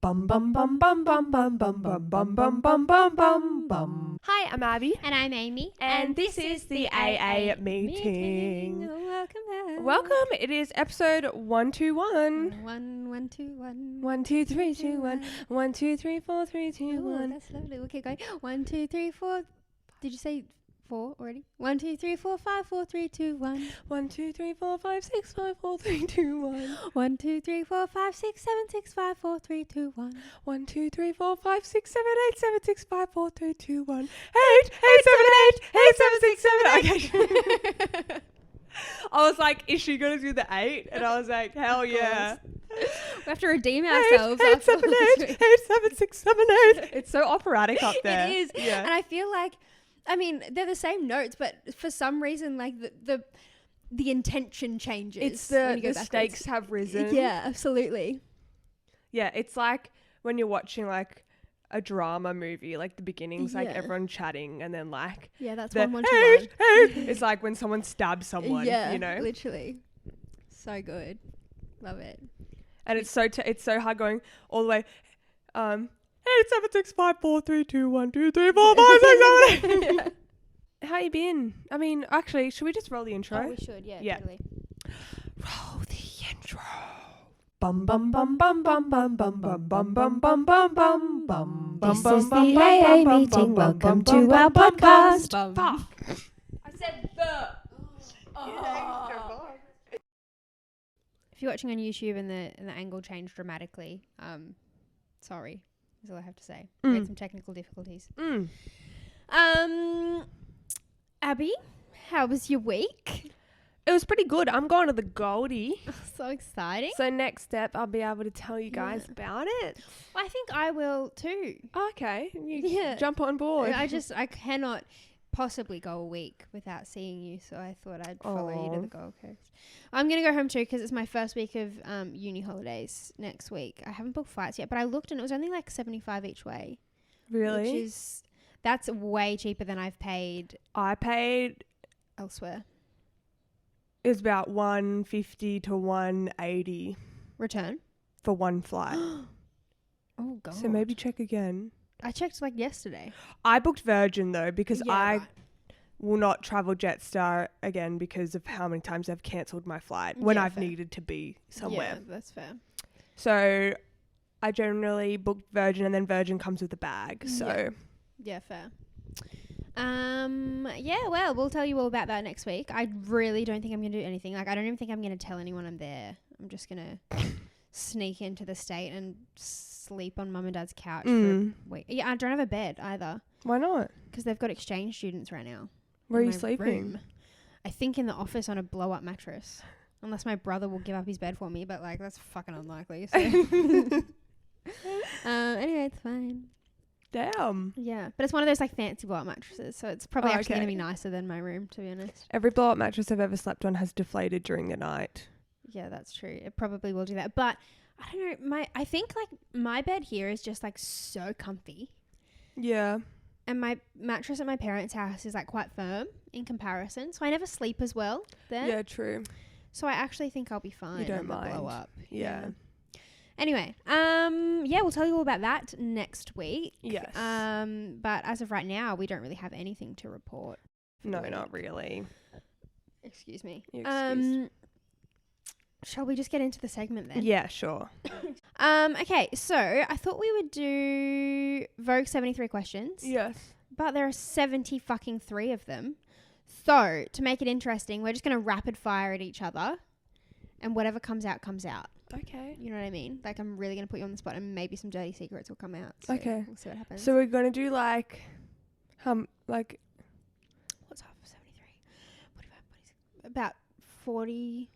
Bum bum bum bum bum bum bum bum bum bum bum bum bum bum. Hi, I'm Abby. And I'm Amy. And this is the AA meeting. Welcome back. Welcome. It is episode 121. 1, 1, 2, 3, 2, 1. 1, 2, 3, 4, 3, 2, Oh, 1. that's lovely. We'll keep going. 1, 2, 3, 4. Did you say 4 already? 1, 2, 3, 4, 5, 4, 3, 2, 1. 1, 2, 3, 4, 5, 6, 5, 4, 3, 2, 1. 1, 2, 3, 4, 5, 6, 7, 6, 5, 4, 3, 2, 1. 1, 2, 3, 4, 5, 6, 7, 8, 7, 6, 5, 4, 3, 2, 1. 8, 8, 7, 8, 8, 7, 6, 7, 8. Okay. I was like, is she going to do the 8? And I was like, hell yeah. We have to redeem ourselves. 8, 7, 8, 8, 7, 6, 7, 8. It's so operatic up there. It is. Yeah. And I feel like, I mean, they're the same notes, but for some reason, like the intention changes. It's when you go the backwards. stakes have risen. Yeah, absolutely. Yeah, it's like when you're watching like a drama movie, like the beginning's like Yeah. everyone chatting, and then like Yeah, that's the 1, 1, 2, 1. it's like when someone stabs someone, Yeah, you know. literally. So good. Love it. And it's so hard going all the way. 8, 7, 6, 5, 4, 3, 2, 1, 2, 3, 4, 5, 6, 7, 8. Yeah. How you been? I mean, actually, should we just roll the intro? Oh, we should, yeah, Yeah. totally. Roll the intro. Bum bum bum bum bum bum bum bum bum bum bum bum bum bum. This is the AA meeting. Welcome to our podcast. Fuck. I said the. If you're watching on YouTube and the angle changed dramatically, sorry, is all I have to say. We had some technical difficulties. Abby, how was your week? It was pretty good. I'm going to the Goldie. So exciting. So next step, I'll be able to tell you guys about it. I think I will too. Okay. You Yeah. jump on board. I cannot possibly go a week without seeing you, so I thought I'd follow you to Aw. the Gold Coast. I'm going to go home too because it's my first week of uni holidays next week. I haven't booked flights yet, but I looked and it was only like $75 each way. Really? That's way cheaper than I've paid I paid, elsewhere. it was about $150 to $180 Return? for one flight. Oh, God. So maybe check again. I checked like yesterday. I booked Virgin though because Yeah, I right. will not travel Jetstar again because of how many times I've cancelled my flight when Yeah, I've fair. needed to be somewhere. Yeah, that's fair. So I generally book Virgin and then Virgin comes with a bag. So Yeah, fair. Yeah, well, we'll tell you all about that next week. I really don't think I'm going to do anything. Like, I don't even think I'm going to tell anyone I'm there. I'm just going to sneak into the state and sleep on mum and dad's couch for a week. Yeah, I don't have a bed either why not? because they've got exchange students right now. Where are in you my sleeping? room. I think in the office on a blow-up mattress. Unless my brother will give up his bed for me, but, like, that's fucking unlikely. So. Anyway, it's fine. Damn. Yeah, but it's one of those like fancy blow-up mattresses, so it's probably actually going to okay. be nicer than my room, to be honest. Every blow-up mattress I've ever slept on has deflated during the night. Yeah, that's true. It probably will do that, but I don't know. I think like my bed here is just like so comfy, Yeah. and my mattress at my parents' house is like quite firm in comparison, so I never sleep as well there. Yeah, true. So I actually think I'll be fine. You don't on the mind. blow up. Yeah. Anyway, yeah, we'll tell you all about that next week. Yes. But as of right now, we don't really have anything to report. No, not really. Excuse me. You're excused. Shall we just get into the segment then? Yeah, sure. Okay, so I thought we would do Vogue 73 questions, Yes. but there are 70 fucking 3 of them. So to make it interesting, we're just going to rapid fire at each other, and whatever comes out, comes out. Okay. You know what I mean? Like, I'm really going to put you on the spot, and maybe some dirty secrets will come out. So Okay. we'll see what happens. So we're going to do like What's half of 73? What about 40?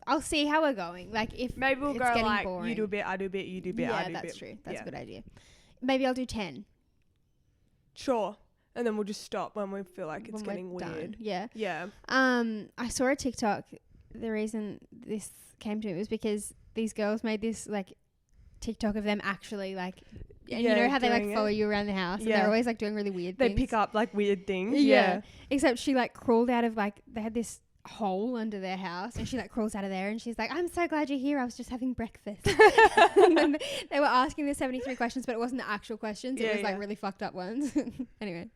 I'll see how we're going. Like, if maybe we'll it's go getting like boring. you do a bit, I do a bit, you do a bit, I Yeah, do a bit. that's true. That's Yeah. a good idea. Maybe I'll do 10. Sure. And then we'll just stop when we feel like it's when getting we're done. weird. Yeah. Yeah. I saw a TikTok. The reason this came to me was because these girls made this like TikTok of them actually like, and you Yeah, know how they like doing follow it. you around the house, and Yeah. they're always like doing really weird They things. pick up like weird things. Yeah. Except she like crawled out of like, they had this hole under their house, and she like crawls out of there, and she's like, I'm so glad you're here, I was just having breakfast. And then they were asking the 73 questions, but it wasn't the actual questions. It was like really fucked up ones. Anyway,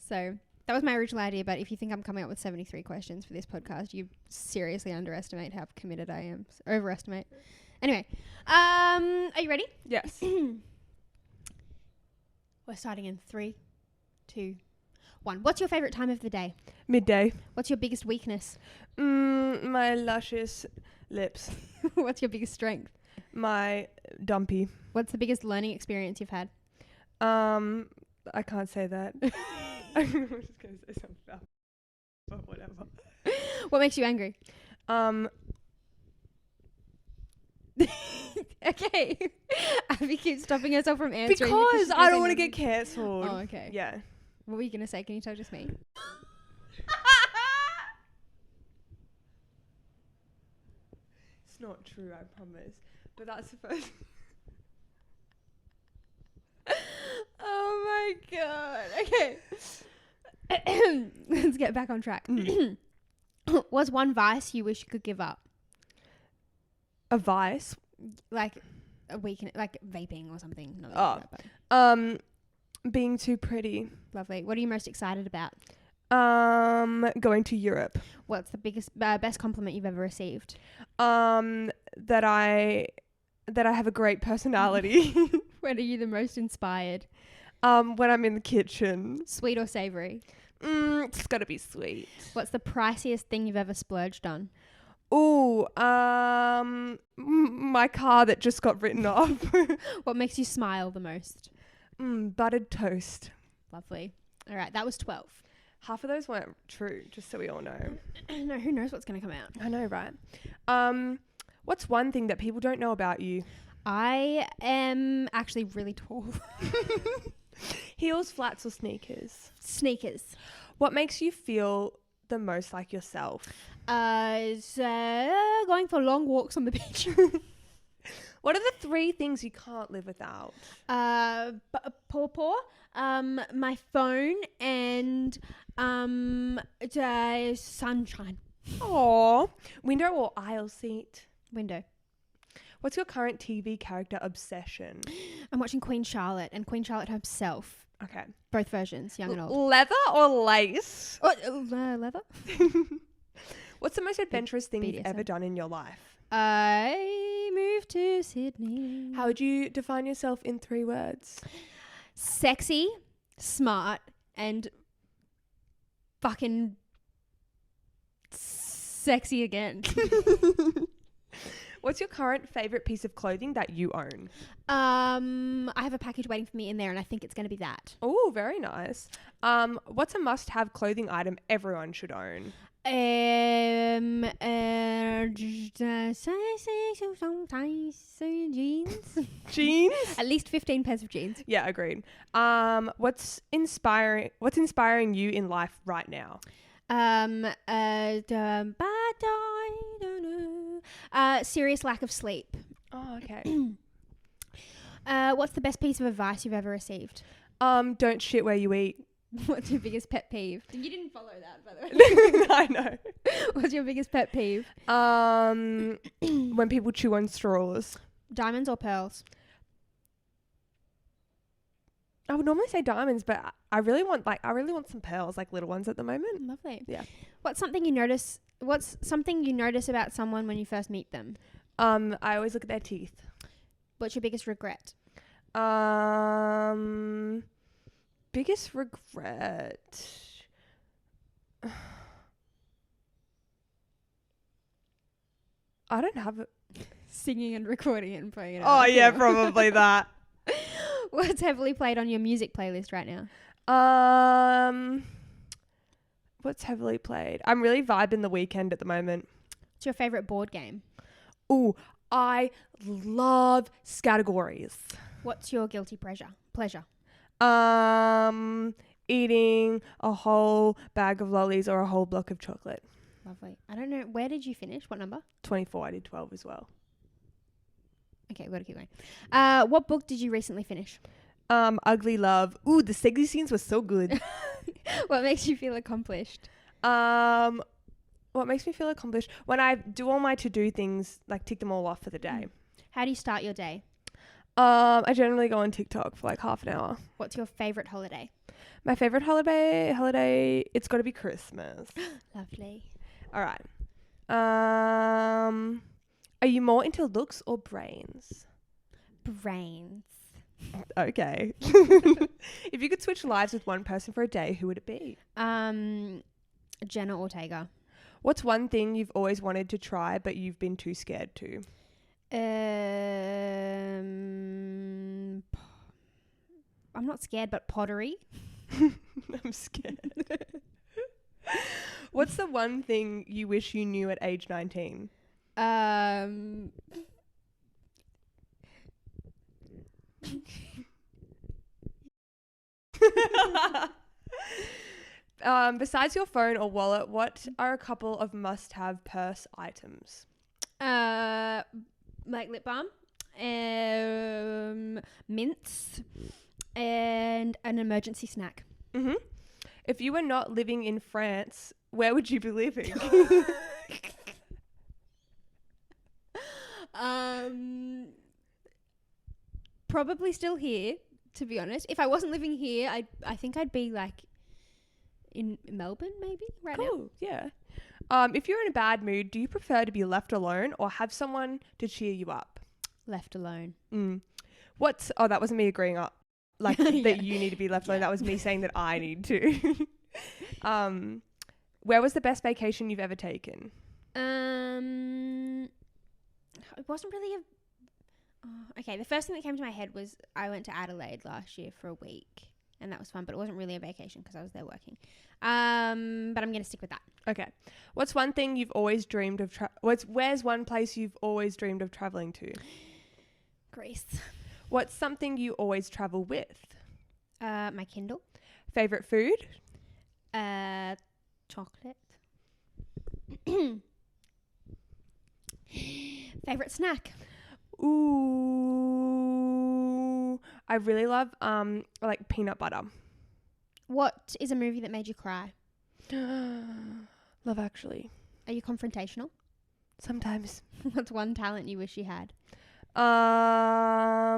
so that was my original idea, but if you think I'm coming up with 73 questions for this podcast, you seriously underestimate how committed I am. Overestimate. Anyway, are you ready? Yes. We're starting in 3, 2, 1. What's your favourite time of the day? Midday. What's your biggest weakness? My luscious lips. What's your biggest strength? My dumpy. What's the biggest learning experience you've had? I can't say that. I'm just going to say something about, but whatever. What makes you angry? Okay. Abby keeps stopping herself from answering. Because I don't want to get cancelled. Oh, okay. Yeah. What were you going to say? Can you tell just me? It's not true, I promise. But that's the first. Oh my god. Okay. Let's get back on track. What's one vice you wish you could give up? A vice? Like a weekend, like vaping or something. Not that bad, but being too pretty. lovely. What are you most excited about? Going to Europe. What's the biggest, best compliment you've ever received? That I have a great personality. When are you the most inspired? When I'm in the kitchen. Sweet or savoury? It's gotta be sweet. What's the priciest thing you've ever splurged on? Ooh, my car that just got written off. What makes you smile the most? Buttered toast. Lovely. All right, that was 12. Half of those weren't true, just so we all know. No, who knows what's going to come out? I know, right? What's one thing that people don't know about you? I am actually really tall. Heels, flats, or sneakers? Sneakers. What makes you feel the most like yourself? Going for long walks on the beach. What are the 3 things you can't live without? Paw, my phone, and sunshine. Aww. Window or aisle seat? Window. What's your current TV character obsession? I'm watching Queen Charlotte and Queen Charlotte herself. Okay. Both versions, young and old. Leather or lace? Leather. What's the most adventurous thing BDSM. you've ever done in your life? I moved to Sydney. How would you define yourself in 3 words? Sexy, smart, and fucking sexy again. What's your current favorite piece of clothing that you own? I have a package waiting for me in there, and I think it's going to be that. Oh, very nice. What's a must-have clothing item everyone should own? Jeans. Jeans? At least 15 pairs of jeans. Yeah, agreed. What's inspiring you in life right now? Serious lack of sleep. Oh, okay. What's the best piece of advice you've ever received? Don't shit where you eat. What's your biggest pet peeve? You didn't follow that, by the way. I know. What's your biggest pet peeve? When people chew on straws. Diamonds or pearls? I would normally say diamonds, but I really want some pearls, like little ones at the moment. Lovely. Yeah. What's something you notice about someone when you first meet them? I always look at their teeth. What's your biggest regret? Biggest regret. I don't have it. Singing and recording it and playing it. Oh yeah, probably that. What's heavily played on your music playlist right now? What's heavily played? I'm really vibing The Weekend at the moment. What's your favorite board game? Ooh, I love categories. What's your guilty pleasure? Eating a whole bag of lollies or a whole block of chocolate. Lovely. I don't know. Where did you finish? What number? 24. I did 12 as well. Okay, we've got to keep going. What book did you recently finish? Ugly Love. Ooh, the sexy scenes were so good. What makes you feel accomplished? What makes me feel accomplished? When I do all my to-do things, like tick them all off for the day. How do you start your day? I generally go on TikTok for like half an hour. What's your favourite holiday? My favorite holiday, it's got to be Christmas. Lovely. All right. Are you more into looks or brains? Brains. Okay. If you could switch lives with one person for a day, who would it be? Jenna Ortega. What's one thing you've always wanted to try but you've been too scared to? I'm not scared, but pottery. I'm scared. What's the one thing you wish you knew at age 19? Besides your phone or wallet, what are a couple of must-have purse items? Like lip balm, mints, and an emergency snack. Mm-hmm. If you were not living in France, where would you be living? Probably still here, to be honest. If I wasn't living here, I think I'd be like in Melbourne maybe right now. Cool, yeah. If you're in a bad mood, do you prefer to be left alone or have someone to cheer you up? Left alone. That wasn't me agreeing up. Like Yeah. that you need to be left alone. That was me saying that I need to. Where was the best vacation you've ever taken? It wasn't really okay, the first thing that came to my head was I went to Adelaide last year for a week, and that was fun, but it wasn't really a vacation because I was there working. But I'm going to stick with that. Okay. What's one thing you've always dreamed of where's one place you've always dreamed of traveling to? Greece. What's something you always travel with? My Kindle. Favorite food? Chocolate. Favorite snack? Ooh, I really love like peanut butter. What is a movie that made you cry? Love Actually. Are you confrontational? Sometimes. What's one talent you wish you had? I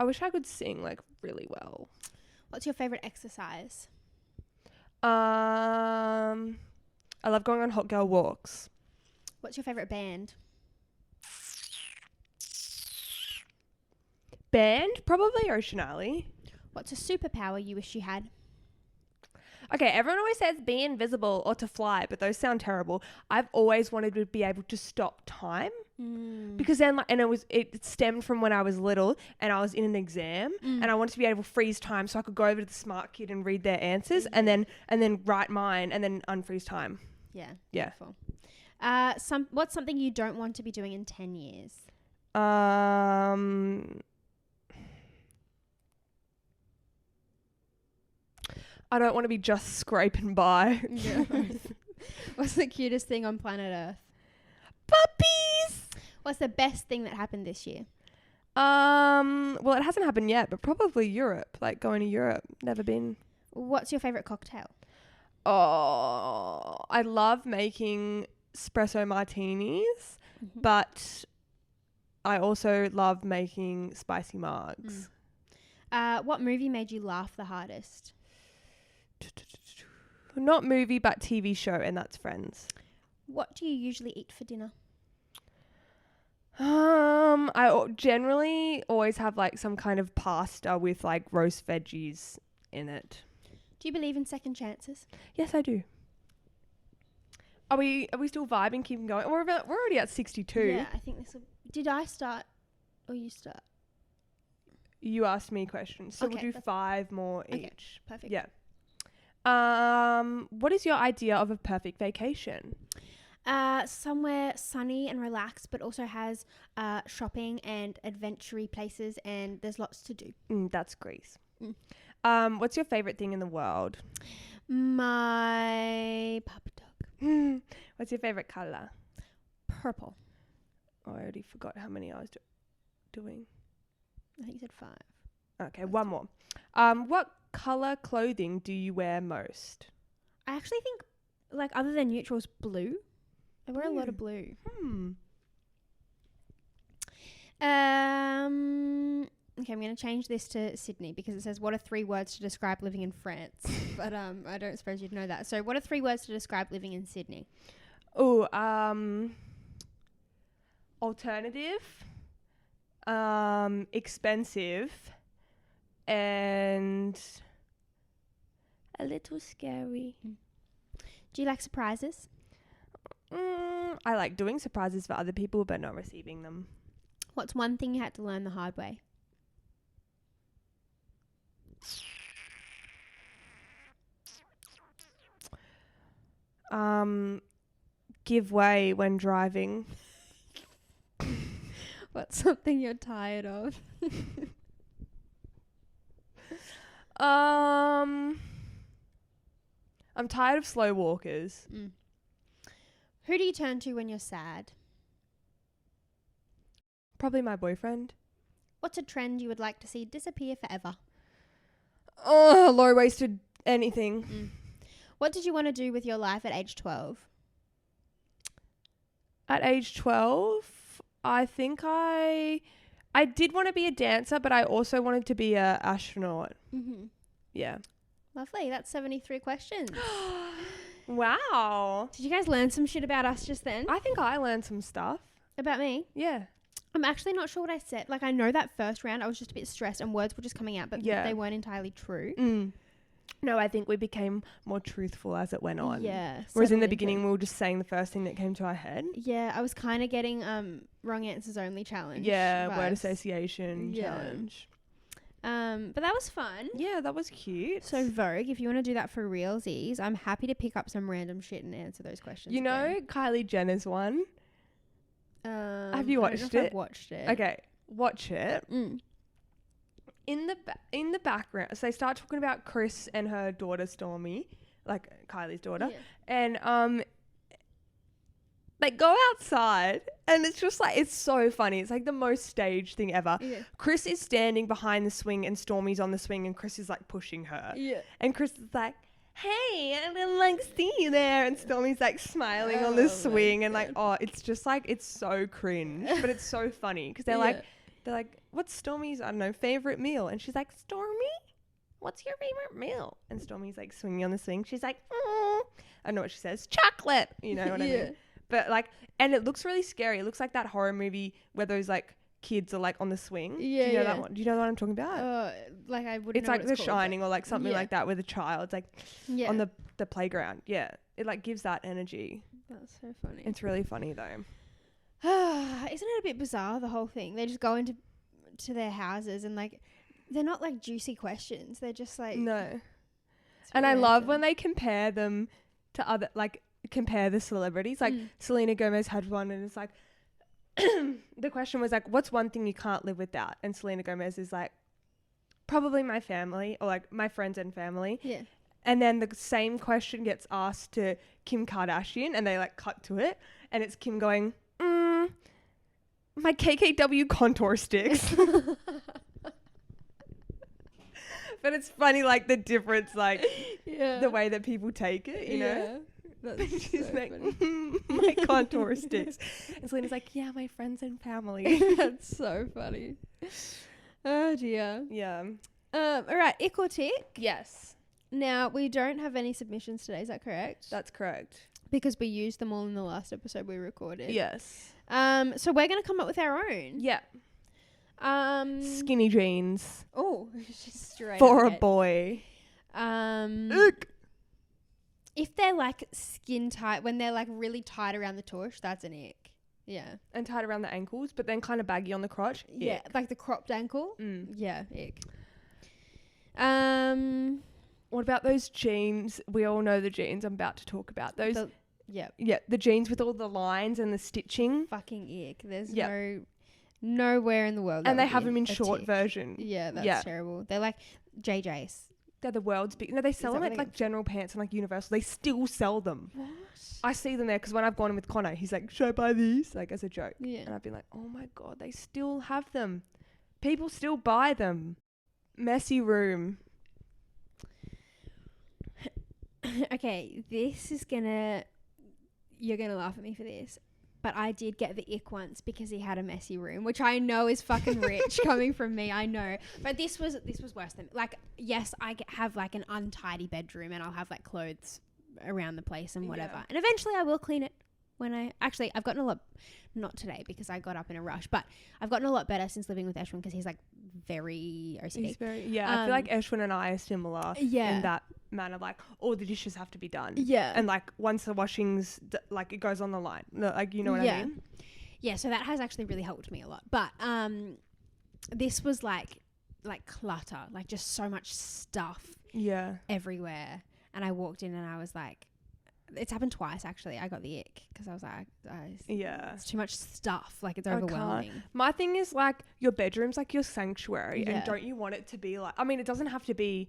wish I could sing like really well. What's your favorite exercise? I love going on hot girl walks. What's your favorite band? Band? Probably Ocean Alley. What's a superpower you wish you had? Okay, everyone always says be invisible or to fly, but those sound terrible. I've always wanted to be able to stop time because then, it stemmed from when I was little and I was in an exam and I wanted to be able to freeze time so I could go over to the smart kid and read their answers and then write mine and then unfreeze time. Yeah. Yeah. Beautiful. What's something you don't want to be doing in 10 years? I don't want to be just scraping by. Yeah. What's the cutest thing on planet Earth? Puppies! What's the best thing that happened this year? Well, it hasn't happened yet, but probably Europe. Like going to Europe. Never been. What's your favorite cocktail? Oh, I love making espresso martinis, but I also love making spicy margs. What movie made you laugh the hardest? Not movie, but TV show, and that's Friends. What do you usually eat for dinner? I generally always have like some kind of pasta with like roast veggies in it. Do you believe in second chances? Yes, I do. Are we still vibing, keeping going? We're already at 62. Yeah, I think this will... Did I start or you start? You asked me questions, so Okay, we'll do 5 more okay, each. perfect. Yeah. What is your idea of a perfect vacation? Somewhere sunny and relaxed, but also has shopping and adventure places, and there's lots to do. That's Greece. What's your favorite thing in the world? My puppy dog. What's your favorite color? Purple. Oh, I already forgot how many I was doing. I think you said 5. Okay, one more. What color clothing do you wear most? I actually think, like, other than neutrals, blue. I wear a lot of blue. Okay, I'm going to change this to Sydney because it says, what are 3 words to describe living in France? But I don't suppose you'd know that. So what are 3 words to describe living in Sydney? Oh, alternative, expensive, and a little scary. Do you like surprises? I like doing surprises for other people, but not receiving them. What's one thing you had to learn the hard way? Give way when driving. What's something you're tired of? I'm tired of slow walkers. Who do you turn to when you're sad? Probably my boyfriend. What's a trend you would like to see disappear forever? Oh, low-waisted anything. What did you want to do with your life at age 12? At age 12, I think I did want to be a dancer, but I also wanted to be a astronaut. Yeah. Lovely. That's 73 questions. Wow. Did you guys learn some shit about us just then? I think I learned some stuff. About me? Yeah. I'm actually not sure what I said. Like, I know that first round I was just a bit stressed and words were just coming out, but they weren't entirely true. No, I think we became more truthful as it went on. Yeah. Whereas in the beginning, we were just saying the first thing that came to our head. Yeah, I was kind of getting wrong answers only challenge. Yeah, vibes. Word association challenge. But that was fun. Yeah, that was cute. So Vogue, if you want to do that for realsies, I'm happy to pick up some random shit and answer those questions. You know Kylie Jenner's one? Have you watched it? I've watched it. Okay, watch it. In the background, so they start talking about Chris and her daughter Stormy, like Kylie's daughter, and they go outside, and it's just like, it's so funny. It's like the most staged thing ever. Yeah. Chris is standing behind the swing, and Stormy's on the swing, and Chris is like pushing her. Yeah. And Chris is like, hey, I didn't like see you there, and Stormy's like smiling on the swing, and like, it's just like, it's so cringe, but it's so funny because they're like, what's Stormy's, I don't know, favorite meal? And she's like, Stormy, what's your favorite meal? And Stormy's like swinging on the swing. She's like, I don't know what she says, chocolate. You know what I mean? But like, and it looks really scary. It looks like that horror movie where those like kids are like on the swing. Yeah. Do you know that one? Do you know what I'm talking about? Like I wouldn't. It's know like what The it's called, Shining or like something like that with a child like on the playground. Yeah. It like gives that energy. That's so funny. It's really funny though. Isn't it a bit bizarre, the whole thing? They just go into their houses and like, they're not like juicy questions. They're just like, no. And I love when they compare them to other, like compare the celebrities. Like Selena Gomez had one and it's like, the question was like, what's one thing you can't live without? And Selena Gomez is like, probably my family, or like my friends and family. Yeah. And then the same question gets asked to Kim Kardashian and they like cut to it. And it's Kim going, my KKW contour sticks. But it's funny, like the difference, like the way that people take it, you know? That's she's so like, my contour sticks. And Selena's like, yeah, my friends and family. That's so funny. Oh dear. Yeah. All right, ick or tick? Yes. Now, we don't have any submissions today, is that correct? That's correct. Because we used them all in the last episode we recorded. Yes. So we're going to come up with our own. Yeah. Skinny jeans. Oh, straight for a boy. Ick. If they're like skin tight, when they're like really tight around the tush, that's an ick. Yeah. And tight around the ankles, but then kind of baggy on the crotch. Yeah. Ick. Like the cropped ankle. Yeah. Ick. What about those jeans? We all know the jeans I'm about to talk about. Those. Yeah. Yeah. The jeans with all the lines and the stitching. Fucking ick. There's nowhere in the world. And they have them in short version. Yeah. That's terrible. They're like JJ's. They're the world's big. No, they sell them at like General Pants and like Universal. They still sell them. What? I see them there because when I've gone in with Connor, he's like, should I buy these? Like as a joke. Yeah. And I've been like, oh my God, they still have them. People still buy them. Messy room. Okay, you're gonna laugh at me for this, but I did get the ick once because he had a messy room, which I know is fucking rich coming from me. I know, but this was worse than, like, yes, I have like an untidy bedroom and I'll have like clothes around the place and whatever, and eventually I will clean it. I've gotten a lot, not today because I got up in a rush, but I've gotten a lot better since living with Eshwin because he's like very OCD. I feel like Eshwin and I are similar in that manner. Like, all the dishes have to be done. Yeah. And like once the washing's like, it goes on the line. Like, you know what I mean? Yeah. So that has actually really helped me a lot. But this was like clutter, like just so much stuff. Yeah. Everywhere. And I walked in and I was like, it's happened twice actually. I got the ick because I was like, it's too much stuff. Like, it's overwhelming. My thing is like, your bedroom's like your sanctuary, and don't you want it to be like? I mean, it doesn't have to be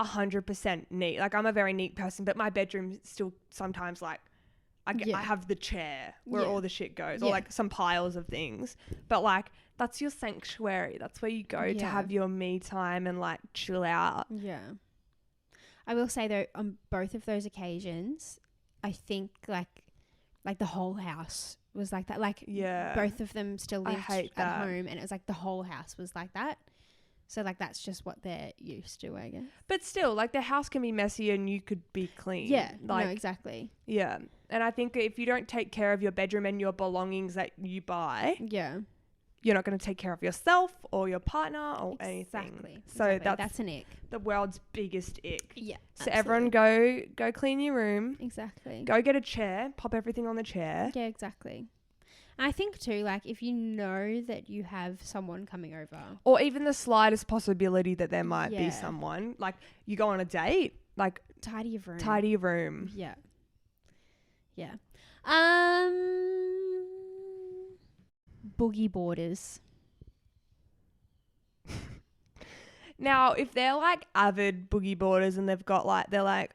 100% neat. Like, I'm a very neat person, but my bedroom still sometimes like, I have the chair where all the shit goes, or like some piles of things. But like, that's your sanctuary. That's where you go to have your me time and like chill out. Yeah. I will say though, on both of those occasions, I think like the whole house was like that. Like, both of them still lived at home, and it was like the whole house was like that. So like, that's just what they're used to, I guess. But still, like, the house can be messy and you could be clean. Yeah, like, no, exactly. Yeah, and I think if you don't take care of your bedroom and your belongings that you buy, you're not going to take care of yourself or your partner or anything. So that's an ick. The world's biggest ick. Yeah. So everyone go clean your room. Exactly. Go get a chair, pop everything on the chair. Yeah, exactly. And I think too, like, if you know that you have someone coming over, or even the slightest possibility that there might be someone, like, you go on a date, like, tidy your room. Tidy your room. Yeah. Yeah. Boogie boarders. Now, if they're like avid boogie boarders and they've got like, they're like,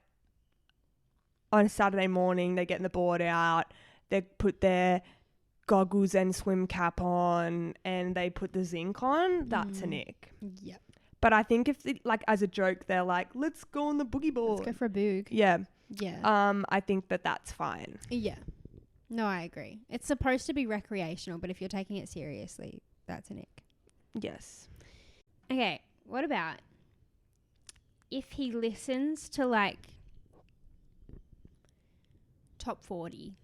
on a Saturday morning, they're getting the board out, they put their goggles and swim cap on, and they put the zinc on, that's an ick. Yep. But I think if, like, as a joke, they're like, let's go on the boogie board. Let's go for a boog. Yeah. Yeah. I think that's fine. Yeah. No, I agree. It's supposed to be recreational, but if you're taking it seriously, that's an ick. Yes. Okay, what about if he listens to, like, top 40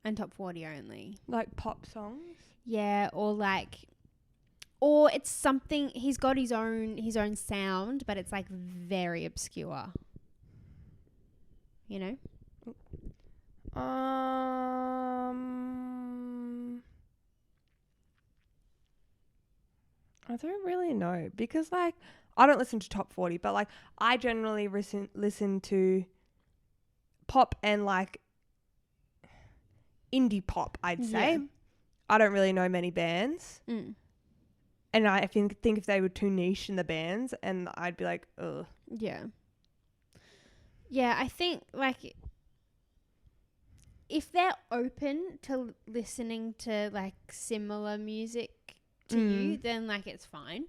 and top 40 only? Like pop songs? Yeah, or it's something, he's got his own sound, but it's like very obscure. You know? I don't really know, because like, I don't listen to top 40, but like, I generally listen to pop and like indie pop, I'd say. Yeah. I don't really know many bands. And I think if they were too niche in the bands, and I'd be like, ugh. Yeah. Yeah, I think like, if they're open to listening to like similar music to you, then like, it's fine.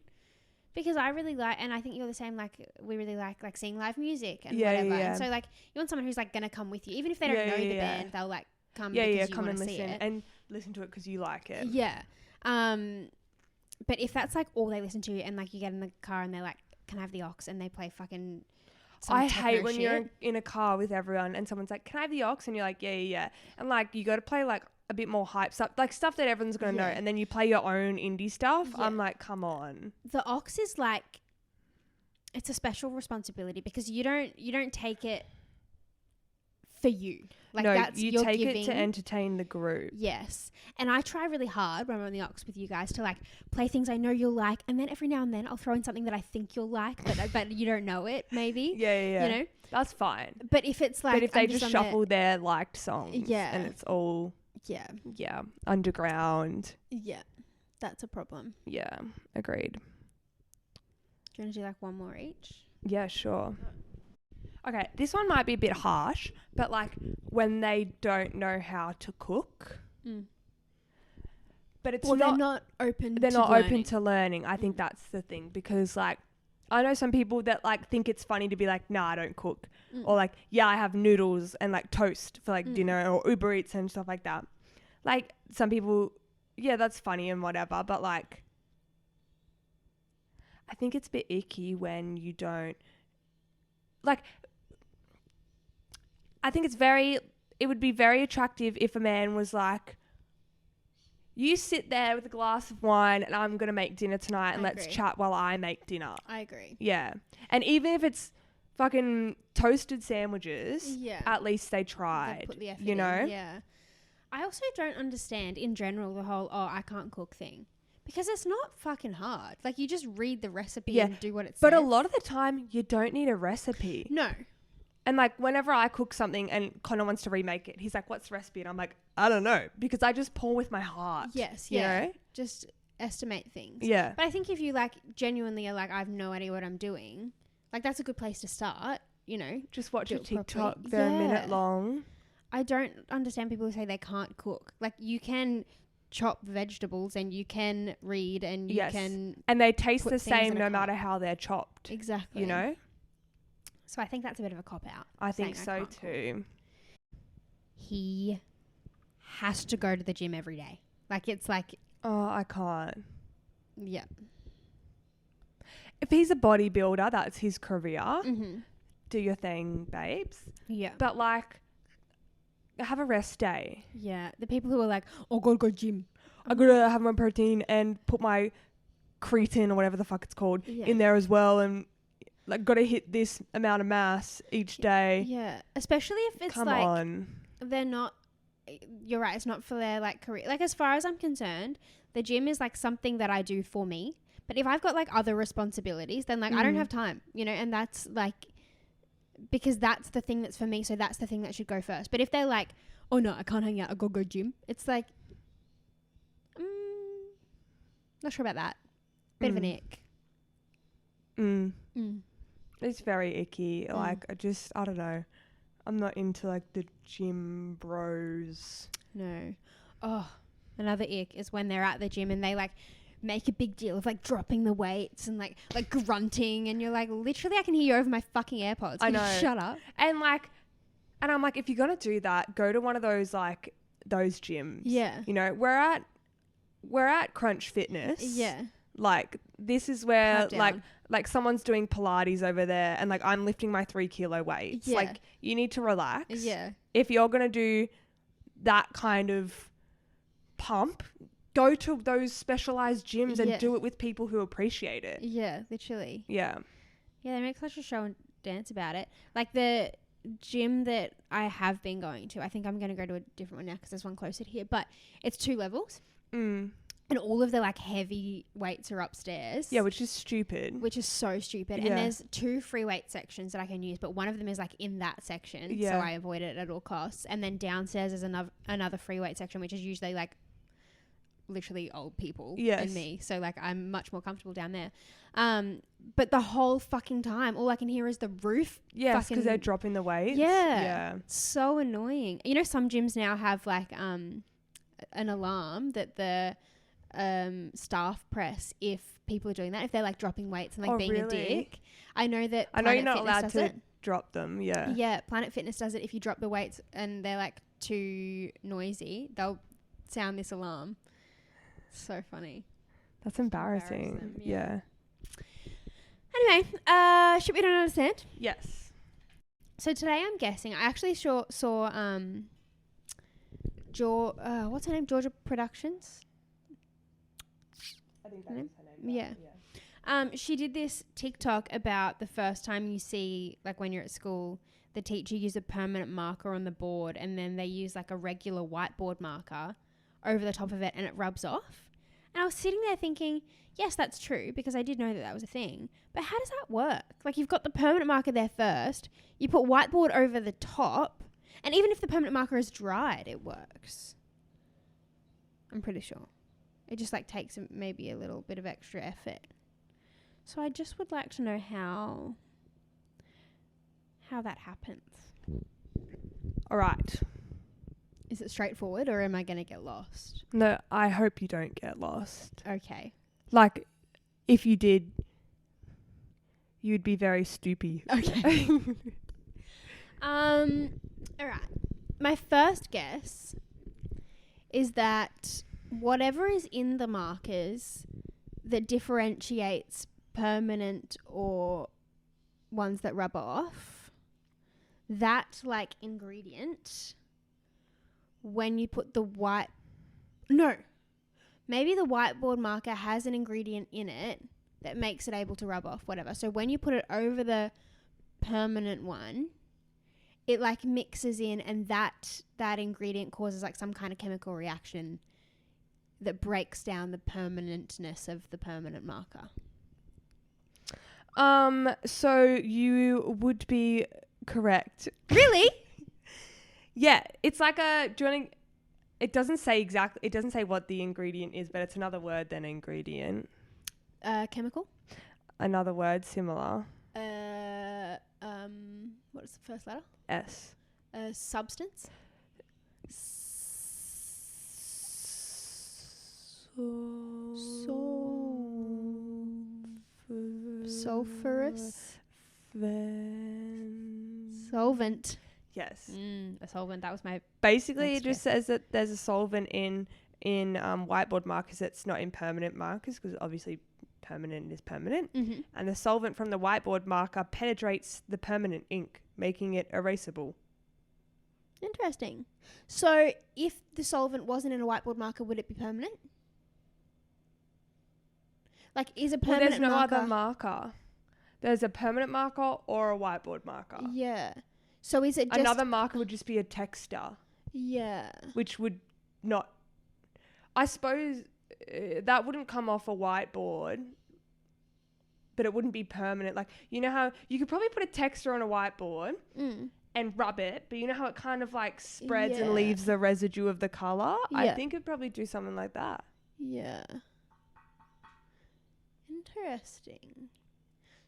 Because I really like, and I think you're the same, like, we really like seeing live music and whatever. Yeah. And so like, you want someone who's like going to come with you, even if they don't know the band, they'll like come because you come want and to see it. And listen to it because you like it. Yeah. But if that's like all they listen to, and like you get in the car and they're like, can I have the aux? And they play fucking I hate when you're in a car with everyone and someone's like, can I have the aux? And you're like, yeah. And like, you got to play like a bit more hype stuff, like stuff that everyone's going to know. And then you play your own indie stuff. Yeah. I'm like, come on. The aux is like, it's a special responsibility because you don't take it for you. Like, no, that's you take it to entertain the group. Yes. And I try really hard when I'm on the aux with you guys to like play things I know you'll like, and then every now and then I'll throw in something that I think you'll like, but you don't know it, maybe. Yeah. You know? That's fine. But if it's like, but if they just shuffle their liked songs, and it's all underground. Yeah. That's a problem. Yeah. Agreed. Do you want to do like one more each? Yeah, sure. Okay, this one might be a bit harsh, but like when they don't know how to cook. But it's they're not open to learning. I think that's the thing, because like I know some people that like think it's funny to be like, nah, I don't cook. Mm. Or like, yeah, I have noodles and like toast for like dinner, or Uber Eats and stuff like that. Like some people, yeah, that's funny and whatever. But like, I think it's a bit icky when you don't like, I think it would be very attractive if a man was like, you sit there with a glass of wine and I'm going to make dinner tonight and let's chat while I make dinner. I agree. Yeah. And even if it's fucking toasted sandwiches, at least they tried. They put the effort you know? in. Yeah. I also don't understand in general the whole, I can't cook thing. Because it's not fucking hard. Like, you just read the recipe and do what it says. But a lot of the time, you don't need a recipe. No. And, like, whenever I cook something and Connor wants to remake it, he's like, what's the recipe? And I'm like, I don't know. Because I just pour with my heart. Yes, you know? Just estimate things. Yeah. But I think if you, like, genuinely are like, I have no idea what I'm doing, like, that's a good place to start, you know? Just watch a TikTok. Properly. They're a minute long. I don't understand people who say they can't cook. Like, you can chop vegetables and you can read and you can... And they taste the same no matter how they're chopped. Exactly. You know? So I think that's a bit of a cop-out. I think so too. He has to go to the gym every day. Like, it's like... Oh, I can't. Yeah. If he's a bodybuilder, that's his career. Mm-hmm. Do your thing, babes. Yeah. But, like, have a rest day. Yeah. The people who are like, oh, gotta go gym. I gotta have my protein and put my creatine or whatever the fuck it's called in there as well, and like gotta hit this amount of mass each day. Yeah. Especially if it's Come like on. They're not... You're right. It's not for their like career. Like, as far as I'm concerned, the gym is like something that I do for me. But if I've got like other responsibilities, then like I don't have time, you know, and that's like... Because that's the thing that's for me, so that's the thing that should go first. But if they're like, oh no, I can't hang out, I gotta go gym, it's like, not sure about that. Bit of an ick. It's very icky. Like, I don't know. I'm not into like the gym bros. No. Oh, another ick is when they're at the gym and they like make a big deal of like dropping the weights and like grunting, and you're like, literally I can hear you over my fucking AirPods. I know. Shut up. And I'm like, if you're gonna do that, go to one of those like those gyms. Yeah. You know, we're at Crunch Fitness. Yeah. Like, this is where like someone's doing Pilates over there and like I'm lifting my 3 kilo weights. Yeah. Like, you need to relax. Yeah. If you're gonna do that kind of pump, go to those specialized gyms and do it with people who appreciate it. Yeah, literally. Yeah. Yeah, they make such a show and dance about it. Like, the gym that I have been going to, I think I'm going to go to a different one now because there's one closer to here, but it's 2 levels. And all of the like heavy weights are upstairs. Yeah, which is stupid. Which is so stupid. Yeah. And there's 2 free weight sections that I can use, but one of them is like in that section. Yeah. So I avoid it at all costs. And then downstairs is another free weight section, which is usually like literally old people and me. So like I'm much more comfortable down there. But the whole fucking time, all I can hear is the roof. Yes, because they're dropping the weights. Yeah. So annoying. You know, some gyms now have like an alarm that the staff press if people are doing that, if they're like dropping weights and like being a dick. I know that I know you're not Fitness allowed to drop them. Yeah Planet Fitness does it. If you drop the weights and they're like too noisy, they'll sound this alarm. So funny. That's embarrassing. Yeah. Anyway, shit we don't understand. Yes. So today I'm guessing I actually saw what's her name? Georgia Productions. I think that is her name. Yeah. She did this TikTok about the first time you see, like when you're at school, the teacher use a permanent marker on the board and then they use like a regular whiteboard marker over the top of it and it rubs off. And I was sitting there thinking, yes, that's true, because I did know that was a thing. But how does that work? Like, you've got the permanent marker there first, you put whiteboard over the top, and even if the permanent marker is dried, it works. I'm pretty sure. It just like takes maybe a little bit of extra effort. So I just would like to know how that happens. All right. Is it straightforward or am I going to get lost? No, I hope you don't get lost. Okay. Like, if you did, You'd be very stoopy. Okay. All right. My first guess is that whatever is in the markers that differentiates permanent or ones that rub off, that like ingredient, when you put the maybe the whiteboard marker has an ingredient in it that makes it able to rub off, whatever. So when you put it over the permanent one, it like mixes in, and that ingredient causes like some kind of chemical reaction that breaks down the permanentness of the permanent marker. So you would be correct. Really? Yeah, it's like it doesn't say what the ingredient is, but it's another word than ingredient. Chemical? Another word similar. What is the first letter? S. Substance? Sulfurous? Solvent. Yes. A solvent. That was my... Basically, next it just says that there's a solvent in whiteboard markers that's not in permanent markers, because obviously permanent is permanent. Mm-hmm. And the solvent from the whiteboard marker penetrates the permanent ink, making it erasable. Interesting. So if the solvent wasn't in a whiteboard marker, would it be permanent? Like, is a permanent there's no marker... other marker. There's a permanent marker or a whiteboard marker. Yeah. So is it just... Another marker would just be a texter. Yeah. Which would not... I suppose that wouldn't come off a whiteboard, but it wouldn't be permanent. Like, you know how you could probably put a texter on a whiteboard and rub it, but you know how it kind of like spreads and leaves the residue of the colour? Yeah. I think it'd probably do something like that. Yeah. Interesting.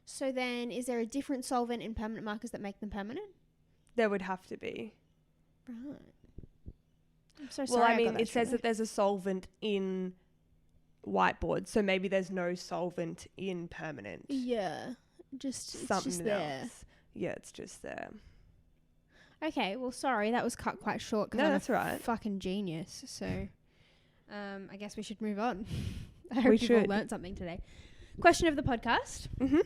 So then, is there a different solvent in permanent markers that make them permanent? There would have to be. Right. I'm so Well, sorry. I mean, it says that there's a solvent in whiteboard, so maybe there's no solvent in permanent. Yeah. It's Something just there. else. Yeah, it's just there. Okay, well, sorry, that was cut quite short because No, I'm that's a right. fucking genius. So, I guess we should move on. I hope We you've all should. learnt something today. Question of the podcast. Mm-hmm.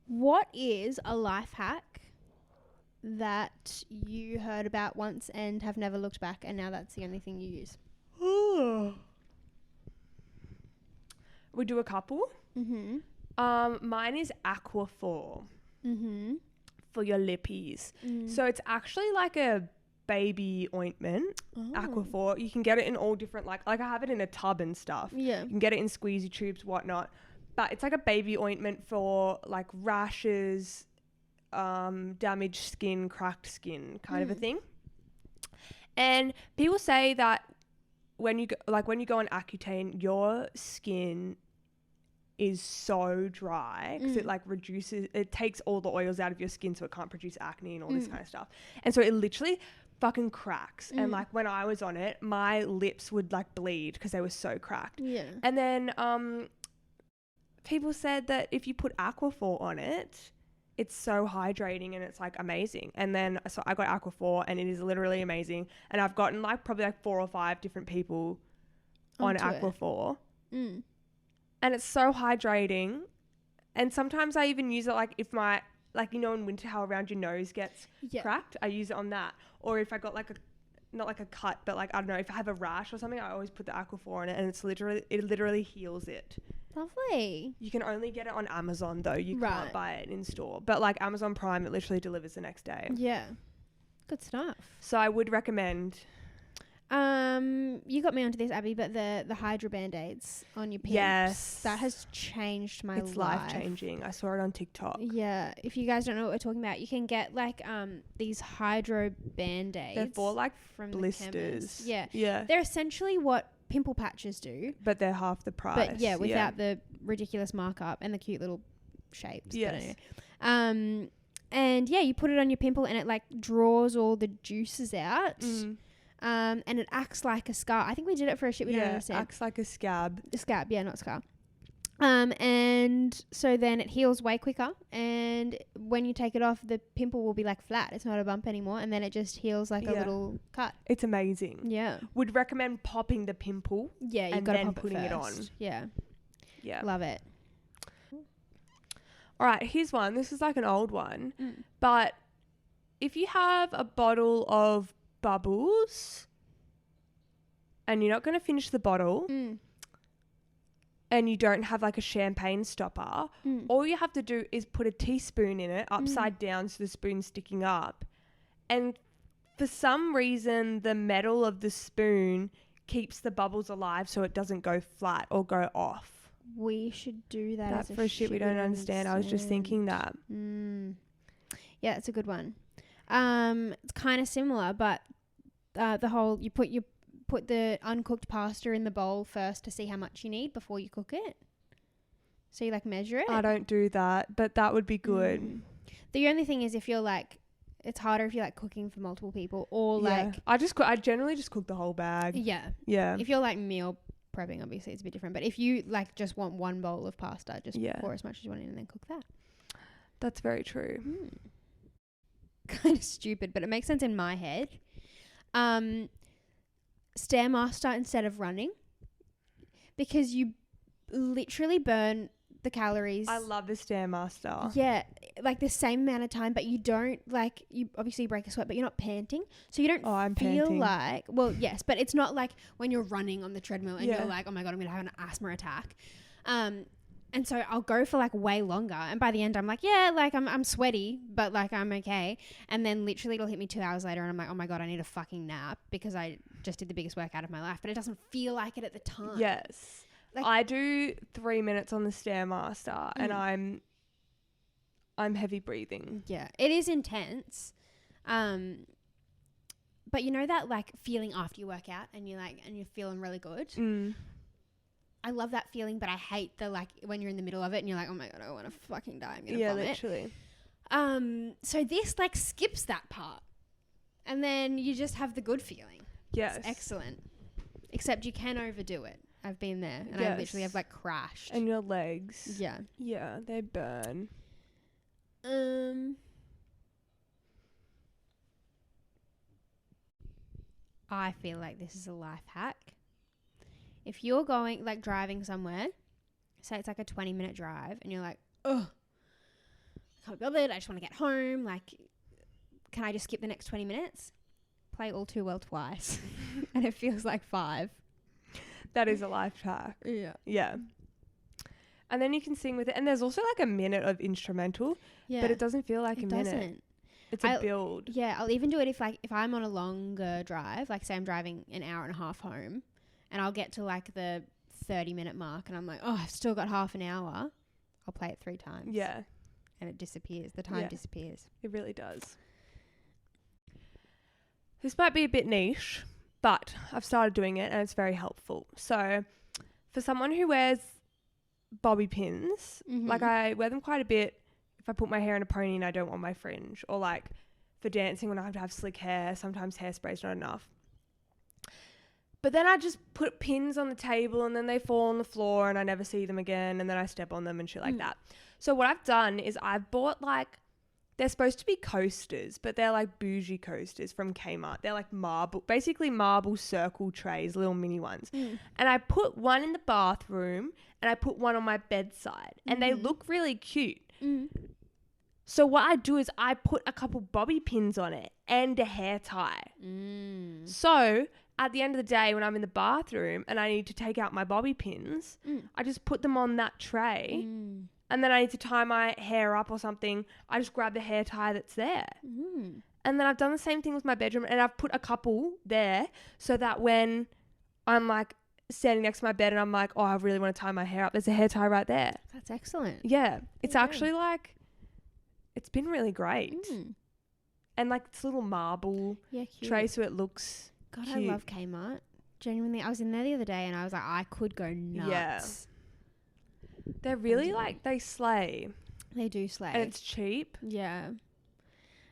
What is a life hack that you heard about once and have never looked back, and now that's the only thing you use? We do a couple. Mm-hmm. Mine is Aquaphor Mm-hmm. for your lippies. Mm. So it's actually like a baby ointment. Aquaphor. You can get it in all different, like I have it in a tub and stuff. Yeah. You can get it in squeezy tubes, whatnot. But it's like a baby ointment for like rashes, damaged skin, cracked skin kind of a thing. And people say that when you go on Accutane, your skin is so dry because it like it takes all the oils out of your skin, so it can't produce acne and all this kind of stuff. And so it literally fucking cracks. And like when I was on it, my lips would like bleed because they were so cracked. Yeah. And then people said that if you put Aquaphor on it, it's so hydrating and it's like amazing. And then so I got Aquaphor and it is literally amazing. And I've gotten like probably like 4 or 5 different people on Aquaphor. And it's so hydrating. And sometimes I even use it like if my, like, you know, in winter how around your nose gets cracked, I use it on that. Or if I got like not like a cut, but like, I don't know, if I have a rash or something, I always put the Aquaphor on it and it literally heals it. Lovely. You can only get it on Amazon though. You can't buy it in store. But like Amazon Prime, it literally delivers the next day. Yeah. Good stuff. So I would recommend. You got me onto this, Abby, but the Hydra Band-Aids on your pimps. Yes. That has changed my life. It's life-changing. I saw it on TikTok. Yeah. If you guys don't know what we're talking about, you can get like these Hydro Band-Aids. They're for like from blisters. the chemist. Yeah. Yeah. They're essentially what pimple patches do. But they're half the price. But yeah, without the ridiculous markup and the cute little shapes. Yes. Anyway. And yeah, you put it on your pimple and it like draws all the juices out. And it acts like a scar. I think we did it for a shit we don't Yeah, understand. acts like a scab. A scab, yeah, not scar. And so then it heals way quicker, and when you take it off, the pimple will be like flat. It's not a bump anymore, and then it just heals like a Yeah. little cut. It's amazing. Yeah. Would recommend popping the pimple. Yeah, you've And got to then pop putting it it on. first. Yeah. Yeah. Love it. All right, here's one. This is like an old one. But if you have a bottle of bubbles and you're not going to finish the bottle and you don't have like a champagne stopper, all you have to do is put a teaspoon in it upside down so the spoon's sticking up. And for some reason, the metal of the spoon keeps the bubbles alive so it doesn't go flat or go off. We should do that. That's as for a shit we don't understand. I was just thinking that. Yeah, it's a good one. It's kind of similar, but the whole you put the uncooked pasta in the bowl first to see how much you need before you cook it. So you like measure it. I don't do that, but that would be good. The only thing is if you're like, it's harder if you're like cooking for multiple people or like. I generally just cook the whole bag. Yeah. Yeah. If you're like meal prepping, obviously it's a bit different. But if you like just want one bowl of pasta, just pour as much as you want in and then cook that. That's very true. Kind of stupid, but it makes sense in my head. Stairmaster instead of running, because you literally burn the calories. I love the Stairmaster. Yeah, like the same amount of time, but you don't like, you obviously break a sweat, but you're not panting, so you don't I'm feel panting. like, well, yes, but it's not like when you're running on the treadmill and you're like, oh my god, I'm gonna have an asthma attack. And so I'll go for like way longer, and by the end I'm like, yeah, like I'm sweaty, but like I'm okay. And then literally it'll hit me 2 hours later and I'm like, oh my god, I need a fucking nap because I just did the biggest workout of my life, but it doesn't feel like it at the time. Yes. Like, I do 3 minutes on the Stairmaster and I'm heavy breathing. Yeah, it is intense. But you know that like feeling after you work out and you're feeling really good. I love that feeling, but I hate the like when you're in the middle of it and you're like, oh my god, I want to fucking die. I'm gonna vomit. Literally. So this like skips that part, and then you just have the good feeling. Yes. It's excellent. Except you can overdo it. I've been there, and I literally have like crashed. And your legs. Yeah. Yeah, they burn. I feel like this is a life hack. If you're going, like driving somewhere, say it's like a 20-minute drive and you're like, oh, I can't be bothered, I just want to get home. Like, can I just skip the next 20 minutes? Play All Too Well twice. And it feels like 5. That is a life hack. Yeah. Yeah. And then you can sing with it. And there's also like a minute of instrumental, Yeah. but it doesn't feel like It a minute. doesn't. It's a build. Yeah, I'll even do it if I'm on a longer drive, like say I'm driving an hour and a half home, and I'll get to like the 30-minute mark and I'm like, oh, I've still got half an hour. I'll play it 3 times. Yeah. And it disappears. The time disappears. It really does. This might be a bit niche, but I've started doing it and it's very helpful. So for someone who wears bobby pins, like I wear them quite a bit if I put my hair in a pony and I don't want my fringe, or like for dancing when I have to have slick hair, sometimes hairspray's not enough. But then I just put pins on the table and then they fall on the floor and I never see them again, and then I step on them and shit like that. So what I've done is I've bought like, they're supposed to be coasters, but they're like bougie coasters from Kmart. They're like basically marble circle trays, little mini ones. And I put one in the bathroom and I put one on my bedside, and they look really cute. So what I do is I put a couple bobby pins on it and a hair tie. So at the end of the day, when I'm in the bathroom and I need to take out my bobby pins, I just put them on that tray. And then I need to tie my hair up or something, I just grab the hair tie that's there. And then I've done the same thing with my bedroom, and I've put a couple there so that when I'm like standing next to my bed and I'm like, oh, I really want to tie my hair up, there's a hair tie right there. That's excellent. Yeah. It's actually like, it's been really great. And like this little marble tray so it looks God, cute. I love Kmart. Genuinely, I was in there the other day and I was like, I could go nuts. Yeah. They're really like, they slay. They do slay. And it's cheap. Yeah.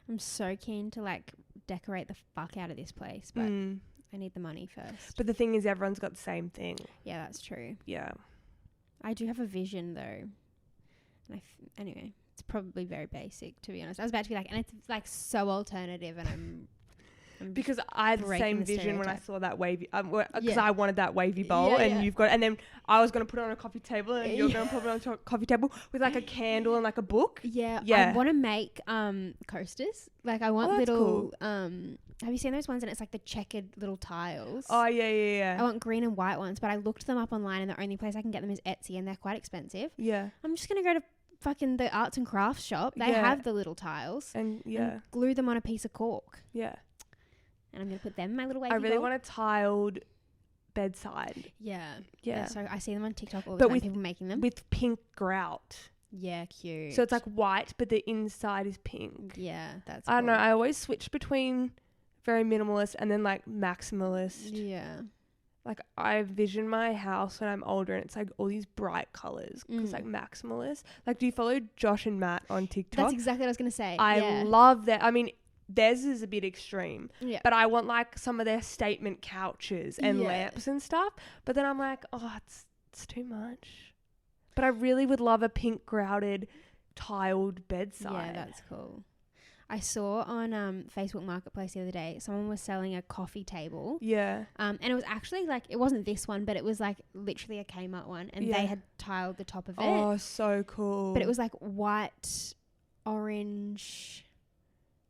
I'm so keen to like decorate the fuck out of this place, but I need the money first. But the thing is, everyone's got the same thing. Yeah, that's true. Yeah. I do have a vision though. And anyway, it's probably very basic, to be honest. I was about to be like, and it's like so alternative, and I'm because I had the breaking same the vision when I stereotype. saw that wavy, because Yeah. I wanted that wavy bowl, Yeah, and yeah. you've got, and then I was going to put it on a coffee table, and you're Yeah. going to put it on a coffee table with like a candle and like a book. Yeah. Yeah. I want to make coasters. Like I want that's little have you seen those ones? And it's like the checkered little tiles. Oh, yeah. I want green and white ones, but I looked them up online, and the only place I can get them is Etsy, and they're quite expensive. Yeah. I'm just gonna go to fucking the arts and crafts shop. They Yeah. have the little tiles. And And glue them on a piece of cork, yeah. and I'm gonna put them in my little wavy I really bowl. want a tiled bedside. Yeah. Yeah. So I see them on TikTok all the But time. with- People making them. With pink grout. Yeah, cute. So it's like white, but the inside is pink. yeah, that's. I don't know. cool. I always switch between very minimalist and then like maximalist. Yeah. Like I vision my house when I'm older, and it's like all these bright colors because like maximalist. Like, do you follow Josh and Matt on TikTok? That's exactly what I was gonna say. I love that. I mean, theirs is a bit extreme, Yeah. but I want like some of their statement couches and Yeah. lamps and stuff. But then I'm like, oh, it's too much. But I really would love a pink grouted tiled bedside. Yeah, that's cool. I saw on Facebook Marketplace the other day, someone was selling a coffee table. Yeah. And it was actually like, it wasn't this one, but it was like literally a Kmart one, and Yeah. they had tiled the top of it. Oh, so cool. But it was like white, orange,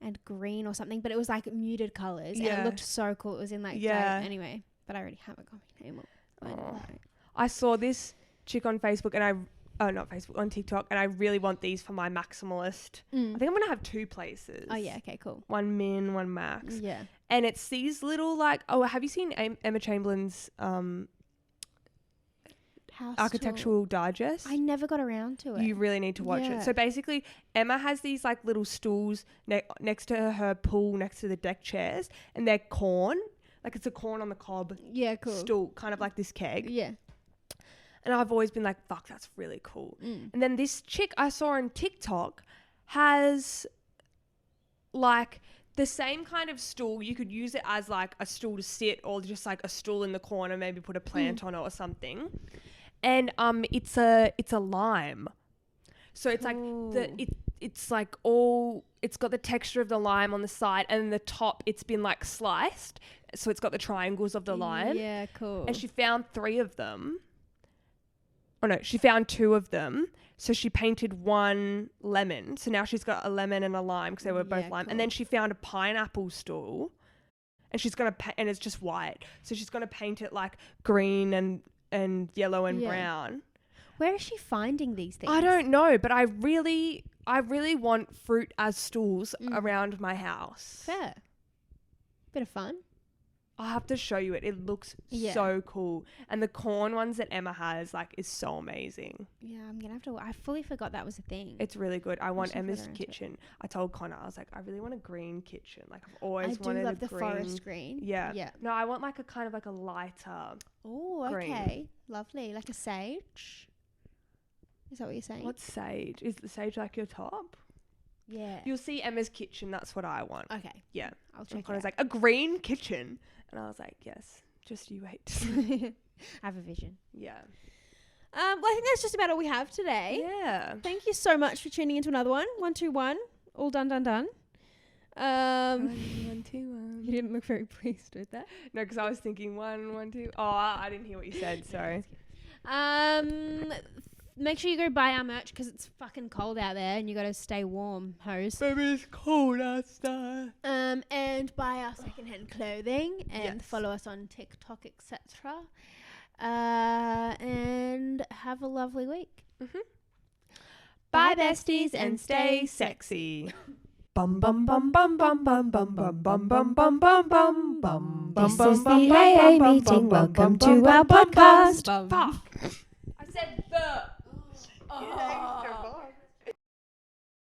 and green or something, but it was like muted colours, and Yeah. it looked so cool. It was in like, Yeah. anyway, but I already have a coffee table. I know, Oh. right? I saw this chick on Facebook, and not Facebook, on TikTok, and I really want these for my maximalist. I think I'm going to have 2 places. Oh yeah, okay, cool. One min, one max. Yeah. And it's these little like, have you seen Emma Chamberlain's House Architectural Digest? tour. I never got around to it. You really need to watch Yeah. it. So basically, Emma has these like little stools next to her pool, next to the deck chairs, and they're corn. Like it's a corn on the cob Yeah, cool. stool, kind of like this keg. Yeah. And I've always been like, fuck, that's really cool. Mm. And then this chick I saw on TikTok has like the same kind of stool. You could use it as like a stool to sit, or just like a stool in the corner, maybe put a plant on it or something. And it's a lime. So it's like it's like it's got the texture of the lime on the side, and then the top it's been like sliced. So it's got the triangles of the lime. Yeah, cool. And she found 3 of them. Oh no, she found 2 of them. So she painted one lemon. So now she's got a lemon and a lime because they were both Yeah, lime. cool. And then she found a pineapple stool, and she's gonna and it's just white. So she's gonna paint it like green and yellow and Yeah. brown. Where is she finding these things? I don't know, but I really want fruit as stools around my house. Fair. Bit of fun. I'll have to show you it. It looks Yeah. so cool. And the corn ones that Emma has like is so amazing. Yeah, I'm gonna have to. I fully forgot that was a thing. It's really good. I want should put Emma's her into it. kitchen. I told Connor, I was like, I really want a green kitchen. Like I've I always do wanted love a the green. forest green. Yeah. Yeah. No, I want like a kind of like a lighter. Oh, green. okay. Lovely. Like a sage. Is that what you're saying? What's sage? Is the sage like your top? Yeah. You'll see Emma's kitchen. That's what I want. Okay. Yeah. I'll And check Connor's it like, a green kitchen. And I was like, yes, just you wait. out. I have a vision. Yeah. Well, I think that's just about all we have today. Yeah. Thank you so much for tuning into another one. 1, 2, 1. All done. One, 2, 1. You didn't look very pleased with that. No, because I was thinking 1, 1, 2. Oh, I didn't hear what you said. Sorry. Make sure you go buy our merch because it's fucking cold out there and you got to stay warm, hoes. Baby, it's cold outside. And buy our secondhand clothing and Yes. follow us on TikTok, etc. And have a lovely week. Bye, besties, and stay sexy. Bum bum bum bum bum bum bum bum bum bum bum bum bum bum. This is the AA meeting. Welcome to our podcast. Fuck. I said the. Oh.